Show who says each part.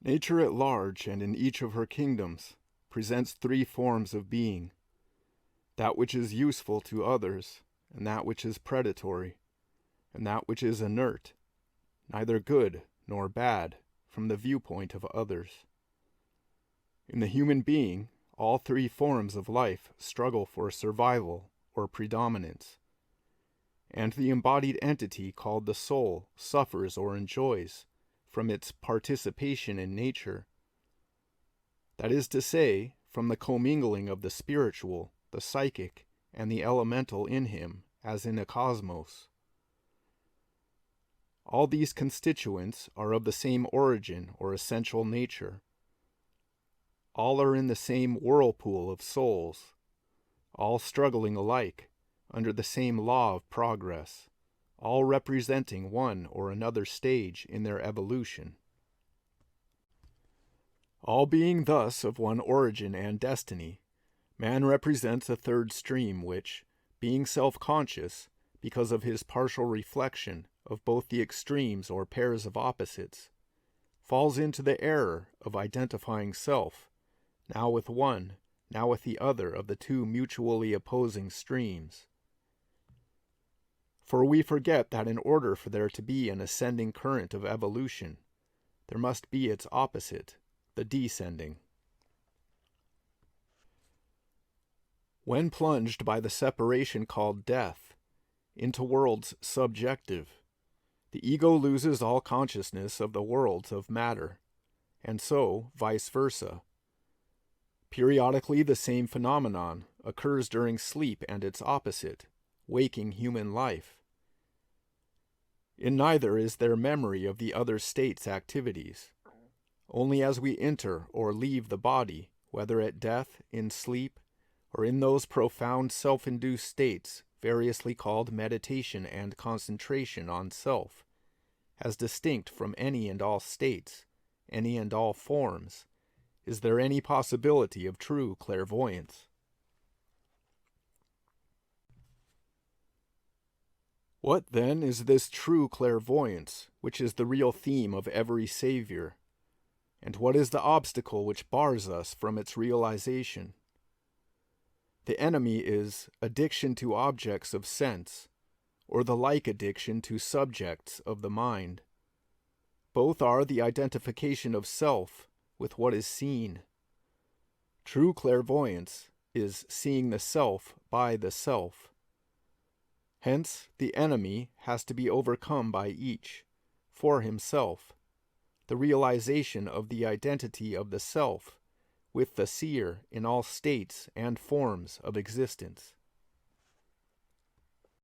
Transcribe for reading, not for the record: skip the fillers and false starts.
Speaker 1: Nature at large and in each of her kingdoms presents three forms of being: that which is useful to others, and that which is predatory, and that which is inert, neither good nor bad from the viewpoint of others. In the human being, all three forms of life struggle for survival or predominance, and the embodied entity called the soul suffers or enjoys from its participation in nature. That is to say, from the commingling of the spiritual, the psychic, and the elemental in him, as in a cosmos. All these constituents are of the same origin or essential nature. All are in the same whirlpool of souls, all struggling alike under the same law of progress, all representing one or another stage in their evolution. All being thus of one origin and destiny, man represents a third stream which, being self-conscious, because of his partial reflection of both the extremes or pairs of opposites, falls into the error of identifying self, now with one, now with the other of the two mutually opposing streams. For we forget that in order for there to be an ascending current of evolution, there must be its opposite, the descending. When plunged by the separation called death into worlds subjective, the ego loses all consciousness of the worlds of matter, and so vice versa. Periodically the same phenomenon occurs during sleep and its opposite, waking human life. In neither is there memory of the other state's activities. Only as we enter or leave the body, whether at death, in sleep, or in those profound self-induced states variously called meditation and concentration on self, as distinct from any and all states, any and all forms, is there any possibility of true clairvoyance. What, then, is this true clairvoyance, which is the real theme of every Savior? And what is the obstacle which bars us from its realization? The enemy is addiction to objects of sense, or the like addiction to subjects of the mind. Both are the identification of self with what is seen. True clairvoyance is seeing the self by the self. Hence, the enemy has to be overcome by each, for himself, the realization of the identity of the self with the seer in all states and forms of existence.